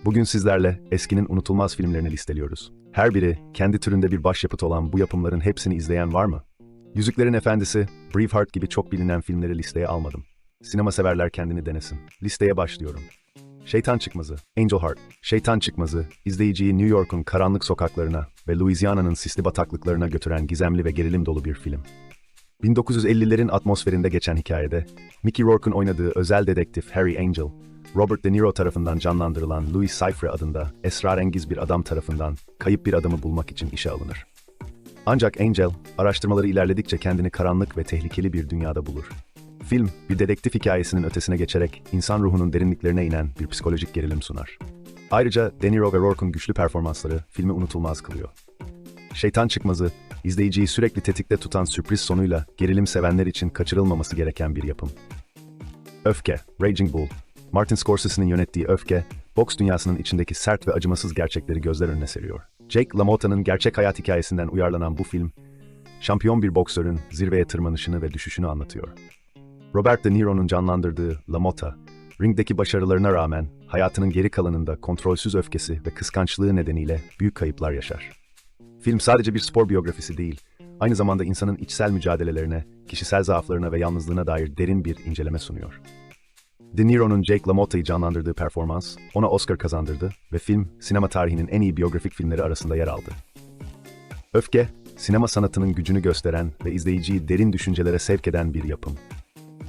Bugün sizlerle eskinin unutulmaz filmlerini listeliyoruz. Her biri kendi türünde bir başyapıt olan bu yapımların hepsini izleyen var mı? Yüzüklerin Efendisi, Braveheart gibi çok bilinen filmleri listeye almadım. Sinema severler kendini denesin. Listeye başlıyorum. Şeytan Çıkmazı, Angel Heart. Şeytan Çıkmazı, izleyiciyi New York'un karanlık sokaklarına ve Louisiana'nın sisli bataklıklarına götüren gizemli ve gerilim dolu bir film. 1950'lerin atmosferinde geçen hikayede, Mickey Rourke'un oynadığı özel dedektif Harry Angel, Robert De Niro tarafından canlandırılan Louis Cyphre adında esrarengiz bir adam tarafından kayıp bir adamı bulmak için işe alınır. Ancak Angel, araştırmaları ilerledikçe kendini karanlık ve tehlikeli bir dünyada bulur. Film, bir dedektif hikayesinin ötesine geçerek insan ruhunun derinliklerine inen bir psikolojik gerilim sunar. Ayrıca De Niro ve Rourke'un güçlü performansları filmi unutulmaz kılıyor. Şeytan Çıkmazı, izleyiciyi sürekli tetikte tutan sürpriz sonuyla gerilim sevenler için kaçırılmaması gereken bir yapım. Öfke, Raging Bull. Martin Scorsese'nin yönettiği Öfke, boks dünyasının içindeki sert ve acımasız gerçekleri gözler önüne seriyor. Jake LaMotta'nın gerçek hayat hikayesinden uyarlanan bu film, şampiyon bir boksörün zirveye tırmanışını ve düşüşünü anlatıyor. Robert De Niro'nun canlandırdığı LaMotta, ringdeki başarılarına rağmen hayatının geri kalanında kontrolsüz öfkesi ve kıskançlığı nedeniyle büyük kayıplar yaşar. Film sadece bir spor biyografisi değil, aynı zamanda insanın içsel mücadelelerine, kişisel zaaflarına ve yalnızlığına dair derin bir inceleme sunuyor. De Niro'nun Jake LaMotta'yı canlandırdığı performans, ona Oscar kazandırdı ve film, sinema tarihinin en iyi biyografik filmleri arasında yer aldı. Öfke, sinema sanatının gücünü gösteren ve izleyiciyi derin düşüncelere sevk eden bir yapım.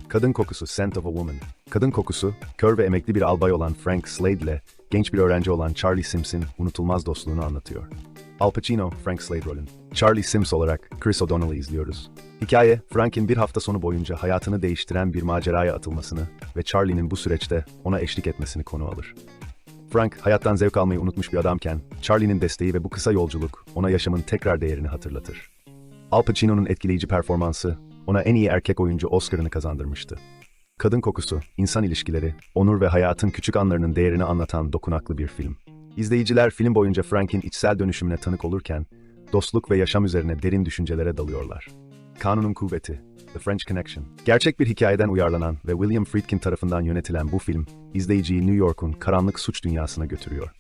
Kadın Kokusu, Scent of a Woman. Kadın Kokusu, kör ve emekli bir albay olan Frank Slade ile genç bir öğrenci olan Charlie Simms'in unutulmaz dostluğunu anlatıyor. Al Pacino, Frank Slade rolün. Charlie Sims olarak Chris O'Donnell'ı izliyoruz. Hikaye, Frank'in bir hafta sonu boyunca hayatını değiştiren bir maceraya atılmasını ve Charlie'nin bu süreçte ona eşlik etmesini konu alır. Frank, hayattan zevk almayı unutmuş bir adamken, Charlie'nin desteği ve bu kısa yolculuk ona yaşamın tekrar değerini hatırlatır. Al Pacino'nun etkileyici performansı, ona en iyi erkek oyuncu Oscar'ını kazandırmıştı. Kadın Kokusu, insan ilişkileri, onur ve hayatın küçük anlarının değerini anlatan dokunaklı bir film. İzleyiciler film boyunca Frank'in içsel dönüşümüne tanık olurken, dostluk ve yaşam üzerine derin düşüncelere dalıyorlar. Kanunun Kuvveti, The French Connection. Gerçek bir hikayeden uyarlanan ve William Friedkin tarafından yönetilen bu film, izleyiciyi New York'un karanlık suç dünyasına götürüyor.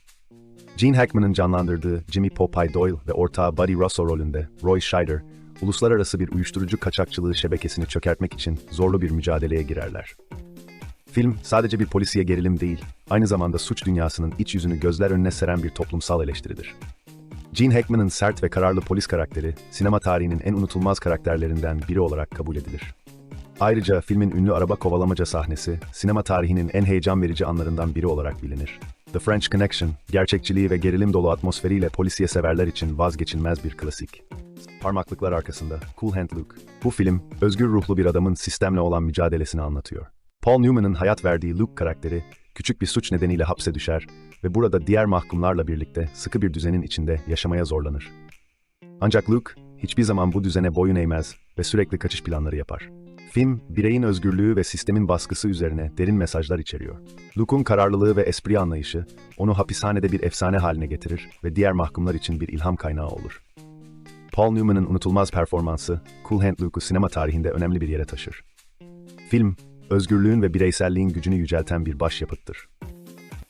Gene Hackman'ın canlandırdığı Jimmy Popeye Doyle ve ortağı Buddy Russell rolünde Roy Scheider, uluslararası bir uyuşturucu kaçakçılığı şebekesini çökertmek için zorlu bir mücadeleye girerler. Film, sadece bir polisiye gerilim değil, aynı zamanda suç dünyasının iç yüzünü gözler önüne seren bir toplumsal eleştiridir. Gene Hackman'ın sert ve kararlı polis karakteri, sinema tarihinin en unutulmaz karakterlerinden biri olarak kabul edilir. Ayrıca filmin ünlü araba kovalamaca sahnesi, sinema tarihinin en heyecan verici anlarından biri olarak bilinir. The French Connection, gerçekçiliği ve gerilim dolu atmosferiyle polisiye severler için vazgeçilmez bir klasik. Parmaklıklar arkasında, Cool Hand Luke. Bu film, özgür ruhlu bir adamın sistemle olan mücadelesini anlatıyor. Paul Newman'ın hayat verdiği Luke karakteri, küçük bir suç nedeniyle hapse düşer ve burada diğer mahkumlarla birlikte sıkı bir düzenin içinde yaşamaya zorlanır. Ancak Luke, hiçbir zaman bu düzene boyun eğmez ve sürekli kaçış planları yapar. Film, bireyin özgürlüğü ve sistemin baskısı üzerine derin mesajlar içeriyor. Luke'un kararlılığı ve espri anlayışı, onu hapishanede bir efsane haline getirir ve diğer mahkumlar için bir ilham kaynağı olur. Paul Newman'ın unutulmaz performansı, Cool Hand Luke'u sinema tarihinde önemli bir yere taşır. Film, özgürlüğün ve bireyselliğin gücünü yücelten bir başyapıttır.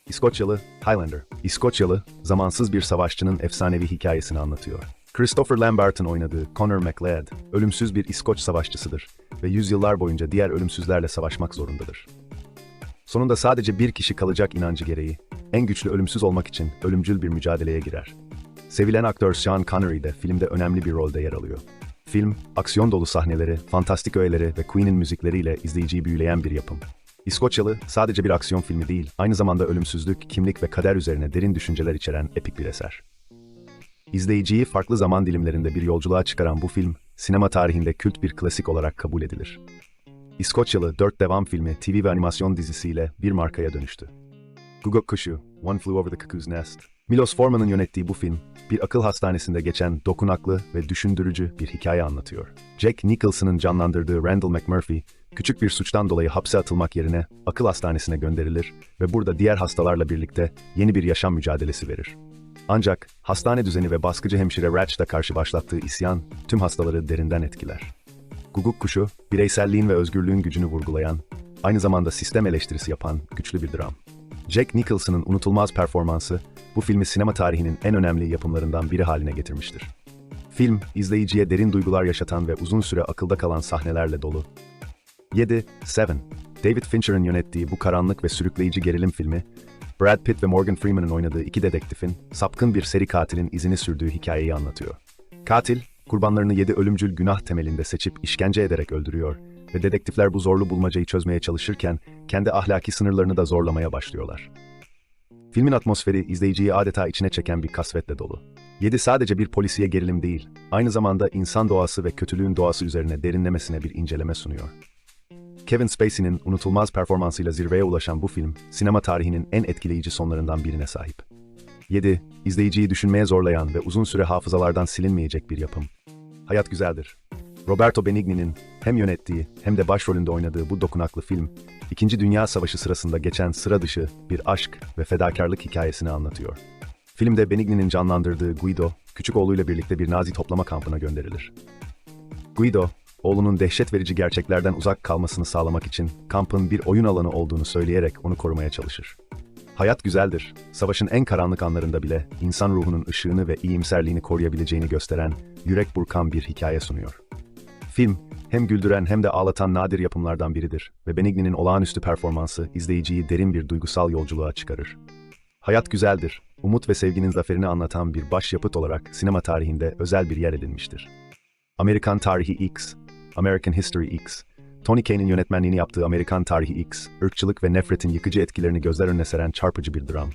İskoçyalı, Highlander. İskoçyalı, zamansız bir savaşçının efsanevi hikayesini anlatıyor. Christopher Lambert'ın oynadığı Conor MacLeod, ölümsüz bir İskoç savaşçısıdır ve yüzyıllar boyunca diğer ölümsüzlerle savaşmak zorundadır. Sonunda sadece bir kişi kalacak inancı gereği, en güçlü ölümsüz olmak için ölümcül bir mücadeleye girer. Sevilen aktör Sean Connery de filmde önemli bir rolde yer alıyor. Film, aksiyon dolu sahneleri, fantastik öğeleri ve Queen'in müzikleriyle izleyiciyi büyüleyen bir yapım. İskoçyalı, sadece bir aksiyon filmi değil, aynı zamanda ölümsüzlük, kimlik ve kader üzerine derin düşünceler içeren epik bir eser. İzleyiciyi farklı zaman dilimlerinde bir yolculuğa çıkaran bu film, sinema tarihinde kült bir klasik olarak kabul edilir. İskoçyalı 4 devam filmi, TV ve animasyon dizisiyle bir markaya dönüştü. Guguk Kuşu, One Flew Over the Cuckoo's Nest. Milos Forman'ın yönettiği bu film, bir akıl hastanesinde geçen dokunaklı ve düşündürücü bir hikaye anlatıyor. Jack Nicholson'ın canlandırdığı Randall McMurphy, küçük bir suçtan dolayı hapse atılmak yerine akıl hastanesine gönderilir ve burada diğer hastalarla birlikte yeni bir yaşam mücadelesi verir. Ancak hastane düzeni ve baskıcı hemşire Ratch'ta karşı başlattığı isyan tüm hastaları derinden etkiler. Guguk Kuşu, bireyselliğin ve özgürlüğün gücünü vurgulayan, aynı zamanda sistem eleştirisi yapan güçlü bir dram. Jack Nicholson'ın unutulmaz performansı, bu filmi sinema tarihinin en önemli yapımlarından biri haline getirmiştir. Film, izleyiciye derin duygular yaşatan ve uzun süre akılda kalan sahnelerle dolu. 7. Seven. David Fincher'ın yönettiği bu karanlık ve sürükleyici gerilim filmi, Brad Pitt ve Morgan Freeman'ın oynadığı iki dedektifin, sapkın bir seri katilin izini sürdüğü hikayeyi anlatıyor. Katil, kurbanlarını 7 ölümcül günah temelinde seçip işkence ederek öldürüyor ve dedektifler bu zorlu bulmacayı çözmeye çalışırken kendi ahlaki sınırlarını da zorlamaya başlıyorlar. Filmin atmosferi izleyiciyi adeta içine çeken bir kasvetle dolu. 7 sadece bir polisiye gerilim değil, aynı zamanda insan doğası ve kötülüğün doğası üzerine derinlemesine bir inceleme sunuyor. Kevin Spacey'nin unutulmaz performansıyla zirveye ulaşan bu film, sinema tarihinin en etkileyici sonlarından birine sahip. 7. İzleyiciyi düşünmeye zorlayan ve uzun süre hafızalardan silinmeyecek bir yapım. Hayat güzeldir. Roberto Benigni'nin hem yönettiği hem de başrolünde oynadığı bu dokunaklı film, İkinci Dünya Savaşı sırasında geçen sıra dışı bir aşk ve fedakarlık hikayesini anlatıyor. Filmde Benigni'nin canlandırdığı Guido, küçük oğluyla birlikte bir Nazi toplama kampına gönderilir. Guido, oğlunun dehşet verici gerçeklerden uzak kalmasını sağlamak için kampın bir oyun alanı olduğunu söyleyerek onu korumaya çalışır. Hayat güzeldir, savaşın en karanlık anlarında bile insan ruhunun ışığını ve iyimserliğini koruyabileceğini gösteren, yürek burkan bir hikaye sunuyor. Film, hem güldüren hem de ağlatan nadir yapımlardan biridir ve Benigni'nin olağanüstü performansı izleyiciyi derin bir duygusal yolculuğa çıkarır. Hayat güzeldir, umut ve sevginin zaferini anlatan bir başyapıt olarak sinema tarihinde özel bir yer edinmiştir. Amerikan Tarihi X, American History X, Tony Kaye'nin yönetmenliğini yaptığı Amerikan Tarihi X, ırkçılık ve nefretin yıkıcı etkilerini gözler önüne seren çarpıcı bir dram.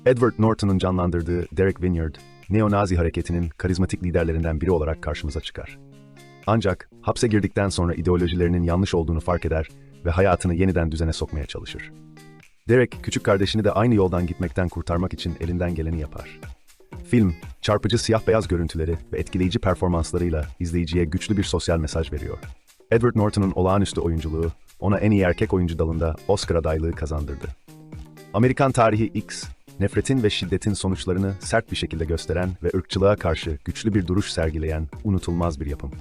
Edward Norton'un canlandırdığı Derek Vineyard, neo-Nazi hareketinin karizmatik liderlerinden biri olarak karşımıza çıkar. Ancak hapse girdikten sonra ideolojilerinin yanlış olduğunu fark eder ve hayatını yeniden düzene sokmaya çalışır. Derek, küçük kardeşini de aynı yoldan gitmekten kurtarmak için elinden geleni yapar. Film, çarpıcı siyah-beyaz görüntüleri ve etkileyici performanslarıyla izleyiciye güçlü bir sosyal mesaj veriyor. Edward Norton'un olağanüstü oyunculuğu, ona en iyi erkek oyuncu dalında Oscar adaylığı kazandırdı. Amerikan Tarihi X, nefretin ve şiddetin sonuçlarını sert bir şekilde gösteren ve ırkçılığa karşı güçlü bir duruş sergileyen unutulmaz bir yapım.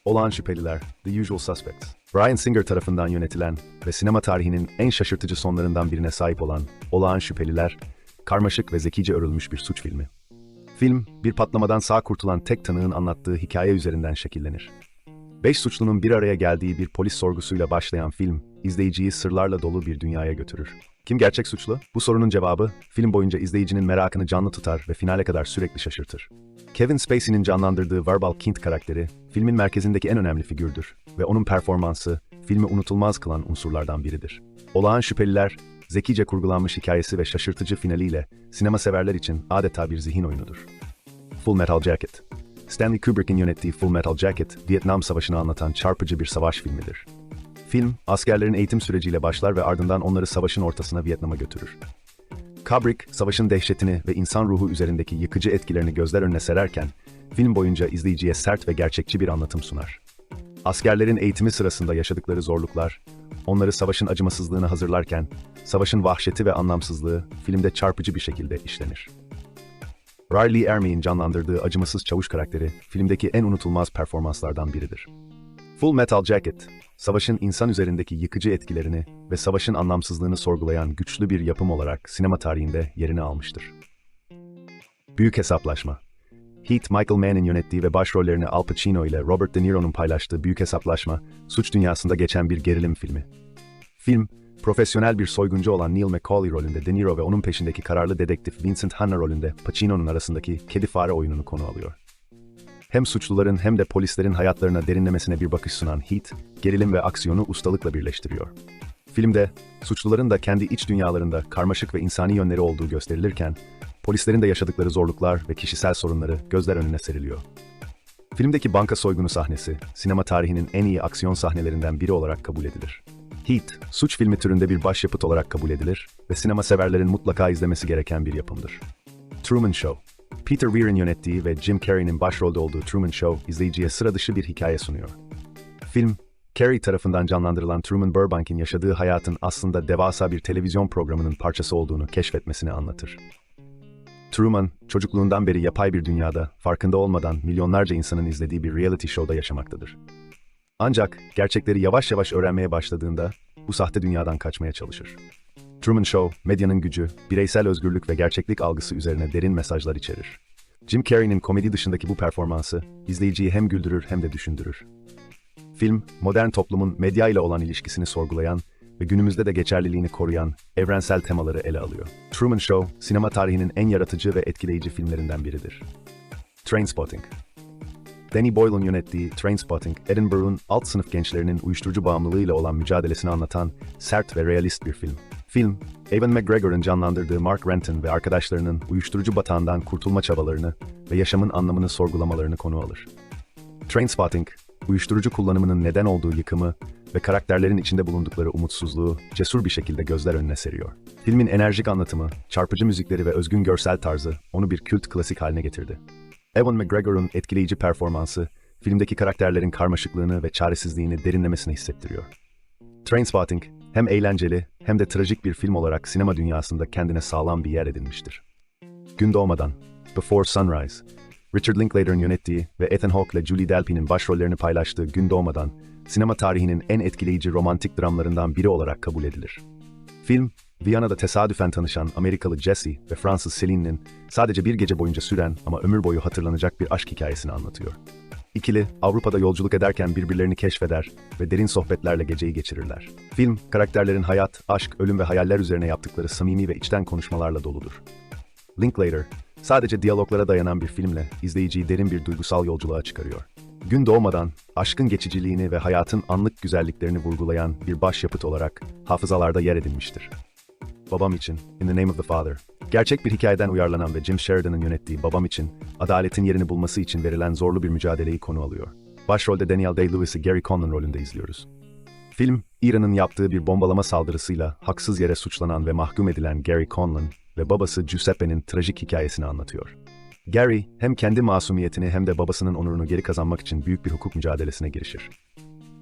Olağan Şüpheliler, The Usual Suspects, Bryan Singer tarafından yönetilen ve sinema tarihinin en şaşırtıcı sonlarından birine sahip olan Olağan Şüpheliler, karmaşık ve zekice örülmüş bir suç filmi. Film, bir patlamadan sağ kurtulan tek tanığın anlattığı hikaye üzerinden şekillenir. 5 suçlunun bir araya geldiği bir polis sorgusuyla başlayan film, izleyiciyi sırlarla dolu bir dünyaya götürür. Kim gerçek suçlu? Bu sorunun cevabı, film boyunca izleyicinin merakını canlı tutar ve finale kadar sürekli şaşırtır. Kevin Spacey'nin canlandırdığı Verbal Kint karakteri, filmin merkezindeki en önemli figürdür ve onun performansı, filmi unutulmaz kılan unsurlardan biridir. Olağan Şüpheliler, zekice kurgulanmış hikayesi ve şaşırtıcı finaliyle sinema severler için adeta bir zihin oyunudur. Full Metal Jacket. Stanley Kubrick'in yönettiği Full Metal Jacket, Vietnam Savaşı'nı anlatan çarpıcı bir savaş filmidir. Film, askerlerin eğitim süreciyle başlar ve ardından onları savaşın ortasına Vietnam'a götürür. Kubrick, savaşın dehşetini ve insan ruhu üzerindeki yıkıcı etkilerini gözler önüne sererken, film boyunca izleyiciye sert ve gerçekçi bir anlatım sunar. Askerlerin eğitimi sırasında yaşadıkları zorluklar, onları savaşın acımasızlığına hazırlarken, savaşın vahşeti ve anlamsızlığı filmde çarpıcı bir şekilde işlenir. Riley Ermey'in canlandırdığı acımasız çavuş karakteri, filmdeki en unutulmaz performanslardan biridir. Full Metal Jacket, savaşın insan üzerindeki yıkıcı etkilerini ve savaşın anlamsızlığını sorgulayan güçlü bir yapım olarak sinema tarihinde yerini almıştır. Büyük Hesaplaşma. Heat, Michael Mann'in yönettiği ve başrollerini Al Pacino ile Robert De Niro'nun paylaştığı Büyük Hesaplaşma, suç dünyasında geçen bir gerilim filmi. Film, profesyonel bir soyguncu olan Neil McCauley rolünde De Niro ve onun peşindeki kararlı dedektif Vincent Hanna rolünde Pacino'nun arasındaki kedi-fare oyununu konu alıyor. Hem suçluların hem de polislerin hayatlarına derinlemesine bir bakış sunan Heat, gerilim ve aksiyonu ustalıkla birleştiriyor. Filmde, suçluların da kendi iç dünyalarında karmaşık ve insani yönleri olduğu gösterilirken, polislerin de yaşadıkları zorluklar ve kişisel sorunları gözler önüne seriliyor. Filmdeki banka soygunu sahnesi, sinema tarihinin en iyi aksiyon sahnelerinden biri olarak kabul edilir. Heat, suç filmi türünde bir başyapıt olarak kabul edilir ve sinema severlerin mutlaka izlemesi gereken bir yapımdır. Truman Show. Peter Weir'in yönettiği ve Jim Carrey'nin başrolde olduğu Truman Show, izleyiciye sıra dışı bir hikaye sunuyor. Film, Carrey tarafından canlandırılan Truman Burbank'in yaşadığı hayatın aslında devasa bir televizyon programının parçası olduğunu keşfetmesini anlatır. Truman, çocukluğundan beri yapay bir dünyada, farkında olmadan milyonlarca insanın izlediği bir reality show'da yaşamaktadır. Ancak gerçekleri yavaş yavaş öğrenmeye başladığında bu sahte dünyadan kaçmaya çalışır. Truman Show, medyanın gücü, bireysel özgürlük ve gerçeklik algısı üzerine derin mesajlar içerir. Jim Carrey'nin komedi dışındaki bu performansı, izleyiciyi hem güldürür hem de düşündürür. Film, modern toplumun medya ile olan ilişkisini sorgulayan ve günümüzde de geçerliliğini koruyan evrensel temaları ele alıyor. Truman Show, sinema tarihinin en yaratıcı ve etkileyici filmlerinden biridir. Trainspotting. Danny Boyle'un yönettiği Trainspotting, Edinburgh'un alt sınıf gençlerinin uyuşturucu bağımlılığıyla olan mücadelesini anlatan sert ve realist bir film. Film, Ewan McGregor'ın canlandırdığı Mark Renton ve arkadaşlarının uyuşturucu batağından kurtulma çabalarını ve yaşamın anlamını sorgulamalarını konu alır. Trainspotting, uyuşturucu kullanımının neden olduğu yıkımı ve karakterlerin içinde bulundukları umutsuzluğu cesur bir şekilde gözler önüne seriyor. Filmin enerjik anlatımı, çarpıcı müzikleri ve özgün görsel tarzı onu bir kült klasik haline getirdi. Ewan McGregor'un etkileyici performansı, filmdeki karakterlerin karmaşıklığını ve çaresizliğini derinlemesine hissettiriyor. Trainspotting, hem eğlenceli hem de trajik bir film olarak sinema dünyasında kendine sağlam bir yer edinmiştir. Gün doğmadan, Before Sunrise, Richard Linklater'ın yönettiği ve Ethan Hawke ile Julie Delpy'nin başrollerini paylaştığı Gün Doğmadan, sinema tarihinin en etkileyici romantik dramlarından biri olarak kabul edilir. Film, Viyana'da tesadüfen tanışan Amerikalı Jesse ve Fransız Celine'nin sadece bir gece boyunca süren ama ömür boyu hatırlanacak bir aşk hikayesini anlatıyor. İkili, Avrupa'da yolculuk ederken birbirlerini keşfeder ve derin sohbetlerle geceyi geçirirler. Film, karakterlerin hayat, aşk, ölüm ve hayaller üzerine yaptıkları samimi ve içten konuşmalarla doludur. Linklater, sadece diyaloglara dayanan bir filmle izleyiciyi derin bir duygusal yolculuğa çıkarıyor. Gün Doğmadan, aşkın geçiciliğini ve hayatın anlık güzelliklerini vurgulayan bir başyapıt olarak hafızalarda yer edinmiştir. Babam için, In the Name of the Father, gerçek bir hikayeden uyarlanan ve Jim Sheridan'ın yönettiği Babam için, adaletin yerini bulması için verilen zorlu bir mücadeleyi konu alıyor. Başrolde Daniel Day-Lewis'i Gary Conlon rolünde izliyoruz. Film, İran'ın yaptığı bir bombalama saldırısıyla haksız yere suçlanan ve mahkum edilen Gary Conlon ve babası Giuseppe'nin trajik hikayesini anlatıyor. Gary, hem kendi masumiyetini hem de babasının onurunu geri kazanmak için büyük bir hukuk mücadelesine girişir.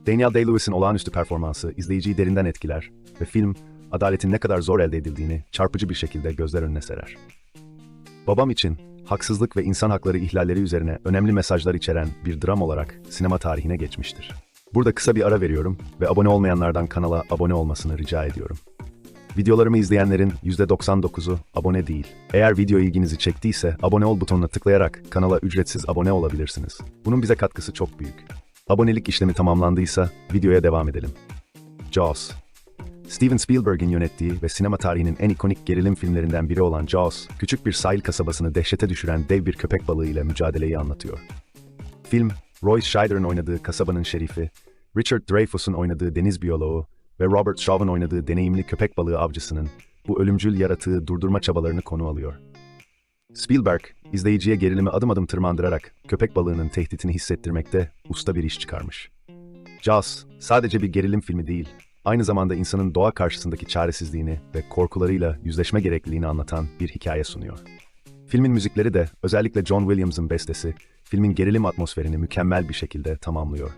Daniel Day-Lewis'in olağanüstü performansı izleyiciyi derinden etkiler ve film, adaletin ne kadar zor elde edildiğini çarpıcı bir şekilde gözler önüne serer. Babam için, haksızlık ve insan hakları ihlalleri üzerine önemli mesajlar içeren bir dram olarak sinema tarihine geçmiştir. Burada kısa bir ara veriyorum ve abone olmayanlardan kanala abone olmasını rica ediyorum. Videolarımı izleyenlerin %99'u abone değil. Eğer video ilginizi çektiyse abone ol butonuna tıklayarak kanala ücretsiz abone olabilirsiniz. Bunun bize katkısı çok büyük. Abonelik işlemi tamamlandıysa videoya devam edelim. Jaws. Steven Spielberg'in yönettiği ve sinema tarihinin en ikonik gerilim filmlerinden biri olan Jaws, küçük bir sahil kasabasını dehşete düşüren dev bir köpek balığı ile mücadeleyi anlatıyor. Film, Roy Scheider'ın oynadığı kasabanın şerifi, Richard Dreyfuss'un oynadığı deniz biyoloğu ve Robert Shaw'ın oynadığı deneyimli köpek balığı avcısının bu ölümcül yaratığı durdurma çabalarını konu alıyor. Spielberg, izleyiciye gerilimi adım adım tırmandırarak köpek balığının tehditini hissettirmekte usta bir iş çıkarmış. Jaws, sadece bir gerilim filmi değil, aynı zamanda insanın doğa karşısındaki çaresizliğini ve korkularıyla yüzleşme gerekliliğini anlatan bir hikaye sunuyor. Filmin müzikleri de, özellikle John Williams'ın bestesi, filmin gerilim atmosferini mükemmel bir şekilde tamamlıyor.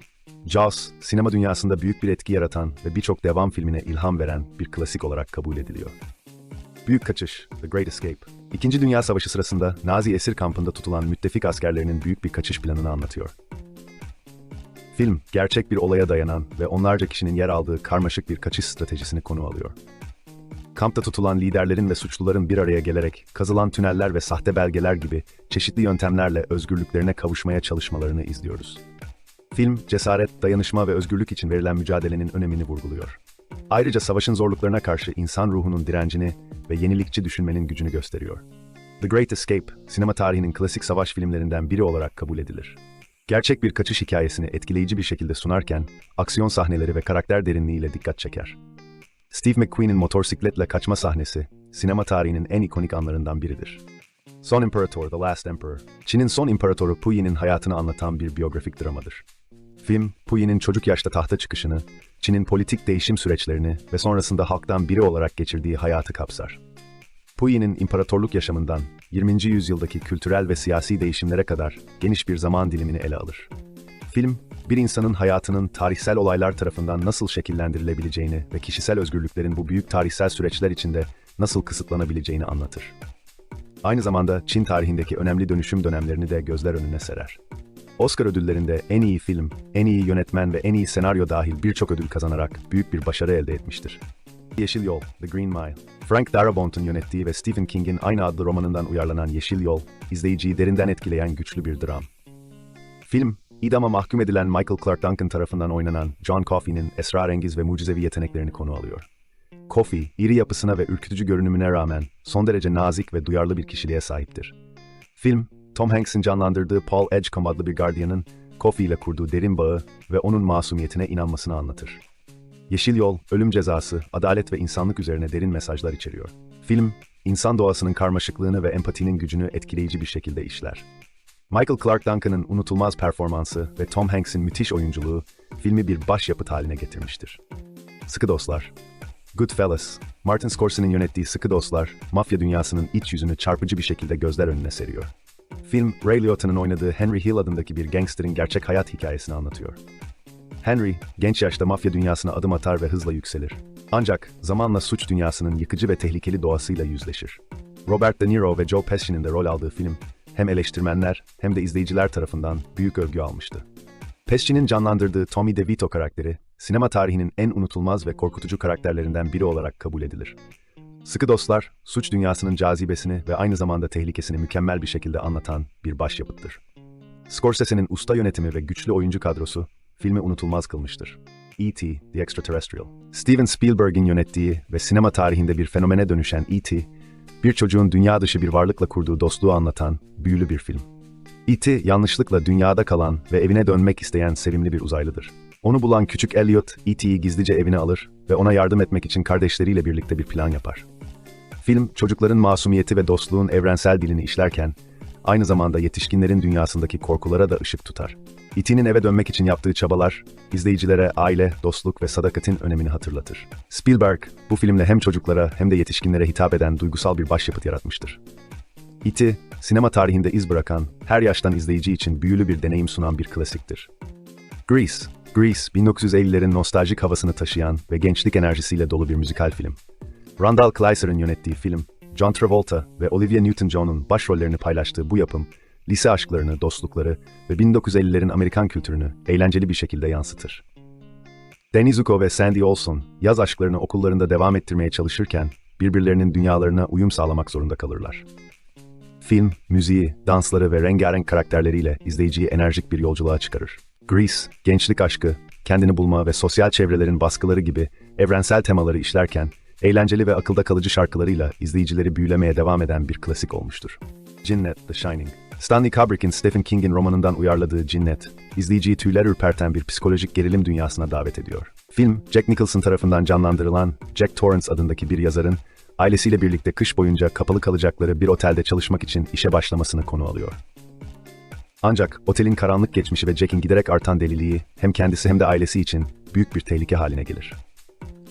Jaws, sinema dünyasında büyük bir etki yaratan ve birçok devam filmine ilham veren bir klasik olarak kabul ediliyor. Büyük Kaçış, The Great Escape, İkinci Dünya Savaşı sırasında Nazi esir kampında tutulan müttefik askerlerinin büyük bir kaçış planını anlatıyor. Film, gerçek bir olaya dayanan ve onlarca kişinin yer aldığı karmaşık bir kaçış stratejisini konu alıyor. Kampta tutulan liderlerin ve suçluların bir araya gelerek kazılan tüneller ve sahte belgeler gibi çeşitli yöntemlerle özgürlüklerine kavuşmaya çalışmalarını izliyoruz. Film, cesaret, dayanışma ve özgürlük için verilen mücadelenin önemini vurguluyor. Ayrıca savaşın zorluklarına karşı insan ruhunun direncini ve yenilikçi düşünmenin gücünü gösteriyor. The Great Escape, sinema tarihinin klasik savaş filmlerinden biri olarak kabul edilir. Gerçek bir kaçış hikayesini etkileyici bir şekilde sunarken, aksiyon sahneleri ve karakter derinliğiyle dikkat çeker. Steve McQueen'in motorsikletle kaçma sahnesi, sinema tarihinin en ikonik anlarından biridir. Son Imperator, The Last Emperor, Çin'in son imparatoru Puyi'nin hayatını anlatan bir biyografik dramadır. Film, Puyi'nin çocuk yaşta tahta çıkışını, Çin'in politik değişim süreçlerini ve sonrasında halktan biri olarak geçirdiği hayatı kapsar. Puyi'nin imparatorluk yaşamından 20. yüzyıldaki kültürel ve siyasi değişimlere kadar geniş bir zaman dilimini ele alır. Film, bir insanın hayatının tarihsel olaylar tarafından nasıl şekillendirilebileceğini ve kişisel özgürlüklerin bu büyük tarihsel süreçler içinde nasıl kısıtlanabileceğini anlatır. Aynı zamanda Çin tarihindeki önemli dönüşüm dönemlerini de gözler önüne serer. Oscar ödüllerinde en iyi film, en iyi yönetmen ve en iyi senaryo dahil birçok ödül kazanarak büyük bir başarı elde etmiştir. Yeşil Yol, The Green Mile. Frank Darabont'un yönettiği ve Stephen King'in aynı adlı romanından uyarlanan Yeşil Yol, izleyiciyi derinden etkileyen güçlü bir dram. Film, idama mahkum edilen Michael Clark Duncan tarafından oynanan John Coffey'nin esrarengiz ve mucizevi yeteneklerini konu alıyor. Coffey, iri yapısına ve ürkütücü görünümüne rağmen son derece nazik ve duyarlı bir kişiliğe sahiptir. Film, Tom Hanks'in canlandırdığı Paul Edgecombe adlı bir gardiyanın Coffey ile kurduğu derin bağı ve onun masumiyetine inanmasını anlatır. Yeşil Yol, ölüm cezası, adalet ve insanlık üzerine derin mesajlar içeriyor. Film, insan doğasının karmaşıklığını ve empatinin gücünü etkileyici bir şekilde işler. Michael Clark Duncan'ın unutulmaz performansı ve Tom Hanks'in müthiş oyunculuğu filmi bir başyapıt haline getirmiştir. Sıkı Dostlar. Goodfellas, Martin Scorsese'nin yönettiği Sıkı Dostlar, mafya dünyasının iç yüzünü çarpıcı bir şekilde gözler önüne seriyor. Film, Ray Liotta'nın oynadığı Henry Hill adındaki bir gangsterin gerçek hayat hikayesini anlatıyor. Henry, genç yaşta mafya dünyasına adım atar ve hızla yükselir. Ancak zamanla suç dünyasının yıkıcı ve tehlikeli doğasıyla yüzleşir. Robert De Niro ve Joe Pesci'nin de rol aldığı film, hem eleştirmenler hem de izleyiciler tarafından büyük övgü almıştı. Pesci'nin canlandırdığı Tommy DeVito karakteri, sinema tarihinin en unutulmaz ve korkutucu karakterlerinden biri olarak kabul edilir. Sıkı Dostlar, suç dünyasının cazibesini ve aynı zamanda tehlikesini mükemmel bir şekilde anlatan bir başyapıttır. Scorsese'nin usta yönetimi ve güçlü oyuncu kadrosu, filmi unutulmaz kılmıştır. E.T. The Extraterrestrial. Steven Spielberg'in yönettiği ve sinema tarihinde bir fenomene dönüşen E.T., bir çocuğun dünya dışı bir varlıkla kurduğu dostluğu anlatan büyülü bir film. E.T. yanlışlıkla dünyada kalan ve evine dönmek isteyen sevimli bir uzaylıdır. Onu bulan küçük Elliot, E.T.'yi gizlice evine alır ve ona yardım etmek için kardeşleriyle birlikte bir plan yapar. Film, çocukların masumiyeti ve dostluğun evrensel dilini işlerken, aynı zamanda yetişkinlerin dünyasındaki korkulara da ışık tutar. E.T.'nin eve dönmek için yaptığı çabalar, izleyicilere aile, dostluk ve sadakatin önemini hatırlatır. Spielberg, bu filmle hem çocuklara hem de yetişkinlere hitap eden duygusal bir başyapıt yaratmıştır. E.T., sinema tarihinde iz bırakan, her yaştan izleyici için büyülü bir deneyim sunan bir klasiktir. Grease, 1950'lerin nostaljik havasını taşıyan ve gençlik enerjisiyle dolu bir müzikal film. Randall Kleiser'ın yönettiği film, John Travolta ve Olivia Newton-John'un başrollerini paylaştığı bu yapım, lise aşklarını, dostlukları ve 1950'lerin Amerikan kültürünü eğlenceli bir şekilde yansıtır. Danny Zuko ve Sandy Olson, yaz aşklarını okullarında devam ettirmeye çalışırken, birbirlerinin dünyalarına uyum sağlamak zorunda kalırlar. Film, müziği, dansları ve rengarenk karakterleriyle izleyiciyi enerjik bir yolculuğa çıkarır. Grease, gençlik aşkı, kendini bulma ve sosyal çevrelerin baskıları gibi evrensel temaları işlerken, eğlenceli ve akılda kalıcı şarkılarıyla izleyicileri büyülemeye devam eden bir klasik olmuştur. Cinnet, The Shining. Stanley Kubrick'in Stephen King'in romanından uyarladığı Cinnet, izleyiciyi tüyler ürperten bir psikolojik gerilim dünyasına davet ediyor. Film, Jack Nicholson tarafından canlandırılan Jack Torrance adındaki bir yazarın, ailesiyle birlikte kış boyunca kapalı kalacakları bir otelde çalışmak için işe başlamasını konu alıyor. Ancak otelin karanlık geçmişi ve Jack'in giderek artan deliliği hem kendisi hem de ailesi için büyük bir tehlike haline gelir.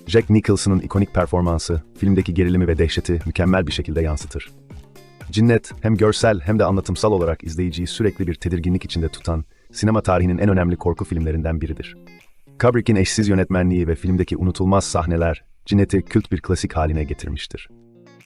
Jack Nicholson'ın ikonik performansı, filmdeki gerilimi ve dehşeti mükemmel bir şekilde yansıtır. Cinnet, hem görsel hem de anlatımsal olarak izleyiciyi sürekli bir tedirginlik içinde tutan, sinema tarihinin en önemli korku filmlerinden biridir. Kubrick'in eşsiz yönetmenliği ve filmdeki unutulmaz sahneler, Cinnet'i kült bir klasik haline getirmiştir.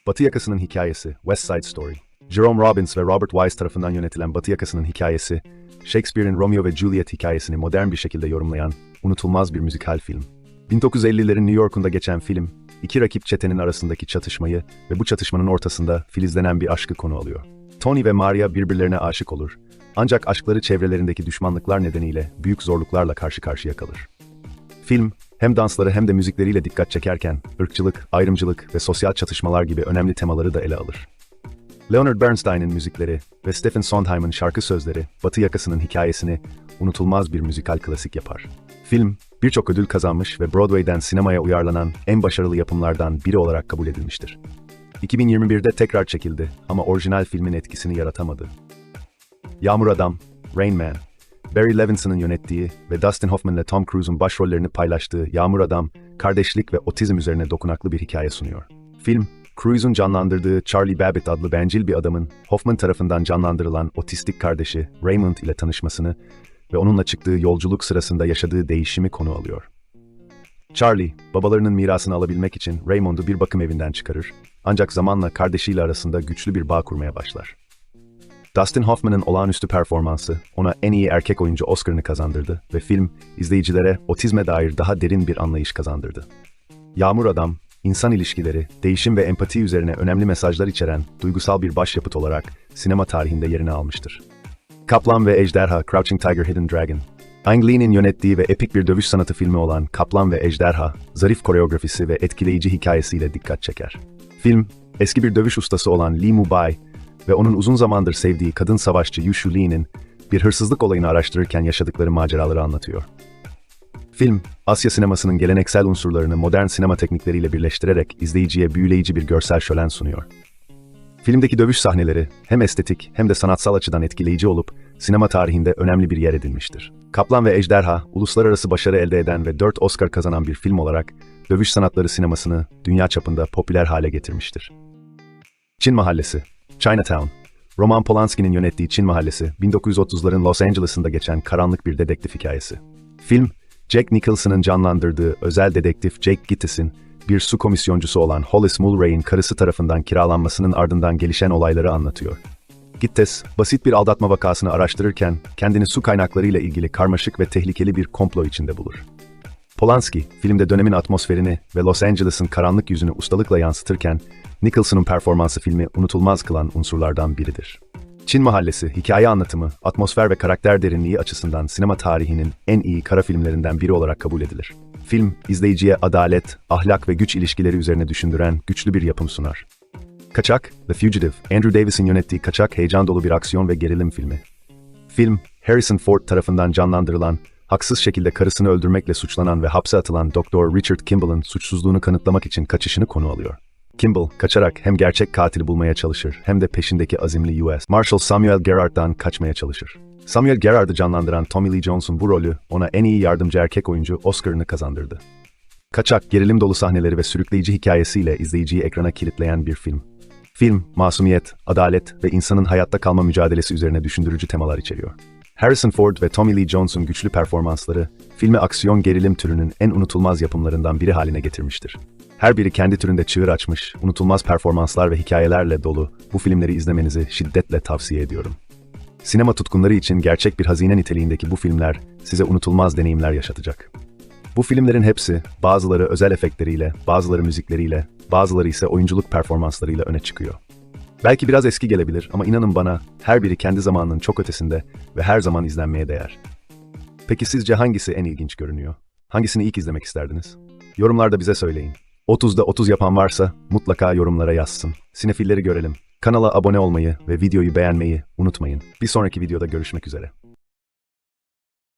Batı Yakası'nın hikayesi, West Side Story. Jerome Robbins ve Robert Wise tarafından yönetilen Batı Yakası'nın hikayesi, Shakespeare'in Romeo ve Juliet hikayesini modern bir şekilde yorumlayan, unutulmaz bir müzikal film. 1950'lerin New York'unda geçen film, iki rakip çetenin arasındaki çatışmayı ve bu çatışmanın ortasında filizlenen bir aşkı konu alıyor. Tony ve Maria birbirlerine aşık olur. Ancak aşkları çevrelerindeki düşmanlıklar nedeniyle büyük zorluklarla karşı karşıya kalır. Film, hem dansları hem de müzikleriyle dikkat çekerken, ırkçılık, ayrımcılık ve sosyal çatışmalar gibi önemli temaları da ele alır. Leonard Bernstein'in müzikleri ve Stephen Sondheim'ın şarkı sözleri, Batı Yakası'nın hikayesini unutulmaz bir müzikal klasik yapar. Film, birçok ödül kazanmış ve Broadway'den sinemaya uyarlanan en başarılı yapımlardan biri olarak kabul edilmiştir. 2021'de tekrar çekildi ama orijinal filmin etkisini yaratamadı. Yağmur Adam, Rain Man, Barry Levinson'ın yönettiği ve Dustin Hoffman ile Tom Cruise'un başrollerini paylaştığı Yağmur Adam, kardeşlik ve otizm üzerine dokunaklı bir hikaye sunuyor. Film, Cruise'un canlandırdığı Charlie Babbitt adlı bencil bir adamın Hoffman tarafından canlandırılan otistik kardeşi Raymond ile tanışmasını ve onunla çıktığı yolculuk sırasında yaşadığı değişimi konu alıyor. Charlie, babalarının mirasını alabilmek için Raymond'u bir bakım evinden çıkarır, ancak zamanla kardeşiyle arasında güçlü bir bağ kurmaya başlar. Dustin Hoffman'ın olağanüstü performansı ona en iyi erkek oyuncu Oscar'ını kazandırdı ve film, izleyicilere otizme dair daha derin bir anlayış kazandırdı. Yağmur Adam, insan ilişkileri, değişim ve empati üzerine önemli mesajlar içeren duygusal bir başyapıt olarak sinema tarihinde yerini almıştır. Kaplan ve Ejderha, Crouching Tiger, Hidden Dragon. Ang Lee'nin yönettiği ve epik bir dövüş sanatı filmi olan Kaplan ve Ejderha, zarif koreografisi ve etkileyici hikayesiyle dikkat çeker. Film, eski bir dövüş ustası olan Lee Mu-bai ve onun uzun zamandır sevdiği kadın savaşçı Yushu Lee'nin bir hırsızlık olayını araştırırken yaşadıkları maceraları anlatıyor. Film, Asya sinemasının geleneksel unsurlarını modern sinema teknikleriyle birleştirerek izleyiciye büyüleyici bir görsel şölen sunuyor. Filmdeki dövüş sahneleri hem estetik hem de sanatsal açıdan etkileyici olup sinema tarihinde önemli bir yer edinmiştir. Kaplan ve Ejderha, uluslararası başarı elde eden ve 4 Oscar kazanan bir film olarak dövüş sanatları sinemasını dünya çapında popüler hale getirmiştir. Çin Mahallesi, Chinatown. Roman Polanski'nin yönettiği Çin Mahallesi, 1930'ların Los Angeles'ında geçen karanlık bir dedektif hikayesi. Film, Jack Nicholson'ın canlandırdığı özel dedektif Jake Gittes'in bir su komisyoncusu olan Hollis Mulray'in karısı tarafından kiralanmasının ardından gelişen olayları anlatıyor. Gittes, basit bir aldatma vakasını araştırırken kendini su kaynaklarıyla ilgili karmaşık ve tehlikeli bir komplo içinde bulur. Polanski, filmde dönemin atmosferini ve Los Angeles'ın karanlık yüzünü ustalıkla yansıtırken, Nicholson'un performansı filmi unutulmaz kılan unsurlardan biridir. Çin Mahallesi, hikaye anlatımı, atmosfer ve karakter derinliği açısından sinema tarihinin en iyi kara filmlerinden biri olarak kabul edilir. Film, izleyiciye adalet, ahlak ve güç ilişkileri üzerine düşündüren güçlü bir yapım sunar. Kaçak, The Fugitive, Andrew Davis'in yönettiği kaçak heyecan dolu bir aksiyon ve gerilim filmi. Film, Harrison Ford tarafından canlandırılan, haksız şekilde karısını öldürmekle suçlanan ve hapse atılan Dr. Richard Kimball'ın suçsuzluğunu kanıtlamak için kaçışını konu alıyor. Kimball, kaçarak hem gerçek katili bulmaya çalışır hem de peşindeki azimli U.S. Marshal Samuel Gerard'dan kaçmaya çalışır. Samuel Gerard'ı canlandıran Tommy Lee Jones'un bu rolü ona en iyi yardımcı erkek oyuncu Oscar'ını kazandırdı. Kaçak, gerilim dolu sahneleri ve sürükleyici hikayesiyle izleyiciyi ekrana kilitleyen bir film. Film, masumiyet, adalet ve insanın hayatta kalma mücadelesi üzerine düşündürücü temalar içeriyor. Harrison Ford ve Tommy Lee Jones'un güçlü performansları, filmi aksiyon gerilim türünün en unutulmaz yapımlarından biri haline getirmiştir. Her biri kendi türünde çığır açmış, unutulmaz performanslar ve hikayelerle dolu bu filmleri izlemenizi şiddetle tavsiye ediyorum. Sinema tutkunları için gerçek bir hazine niteliğindeki bu filmler size unutulmaz deneyimler yaşatacak. Bu filmlerin hepsi, bazıları özel efektleriyle, bazıları müzikleriyle, bazıları ise oyunculuk performanslarıyla öne çıkıyor. Belki biraz eski gelebilir ama inanın bana, her biri kendi zamanının çok ötesinde ve her zaman izlenmeye değer. Peki sizce hangisi en ilginç görünüyor? Hangisini ilk izlemek isterdiniz? Yorumlarda bize söyleyin. 30'da 30 yapan varsa mutlaka yorumlara yazsın. Sinefilleri görelim. Kanala abone olmayı ve videoyu beğenmeyi unutmayın. Bir sonraki videoda görüşmek üzere.